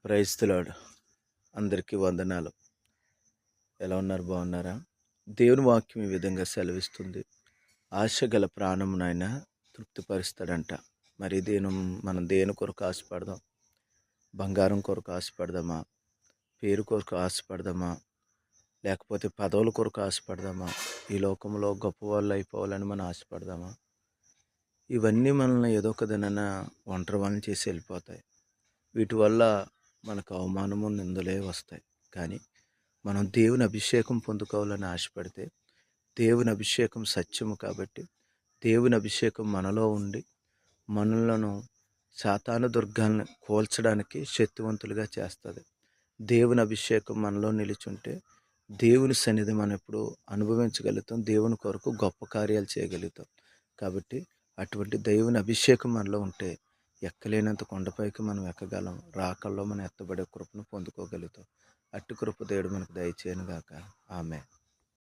Praise the lord. అందరికీ వందనాలు. ఎలా ఉన్నారు? బాగున్నారా? దేవుని వాక్యం ఈ విధంగా సెలవిస్తుంది. ఆశ గల ప్రాణమునైనా తృప్తిపరుస్తాడంట. మరి మనం దేని కొరకు ఆశపడదాం? బంగారం కొరకు ఆశపడదామా? పేరు కొరకు ఆశపడదామా? లేకపోతే పదవుల కొరకు ఆశపడదామా? ఈ లోకంలో గొప్పవాళ్ళు అయిపోవాలని మనం ఆశపడదామా? ఇవన్నీ మనల్ని ఏదో ఒక దినాన ఒంటరి వాళ్ళని చేసి వెళ్ళిపోతాయి. వీటి వల్ల మనకు అవమానము, నిందలే వస్తాయి. కానీ మనం దేవుని అభిషేకం పొందుకోవాలని ఆశపడితే, దేవుని అభిషేకం సత్యము కాబట్టి, దేవుని అభిషేకం మనలో ఉండి మనలను సాతాను దుర్గాలను కోల్చడానికి శక్తివంతులుగా చేస్తుంది. దేవుని అభిషేకం మనలో నిలిచుంటే దేవుని సన్నిధి మనం ఎప్పుడు అనుభవించగలుగుతాం. దేవుని కొరకు గొప్ప కార్యాలు చేయగలుగుతాం. కాబట్టి అటువంటి దేవుని అభిషేకం మనలో ఉంటే ఎక్కలేనంత కొండపైకి మనం ఎక్కగలం. రాకల్లో మనం ఎత్తబడే కృపను పొందుకోగలుగుతాం. అట్టి కృప దేవుడు మనకు దయచేయను గాక. ఆమేన్.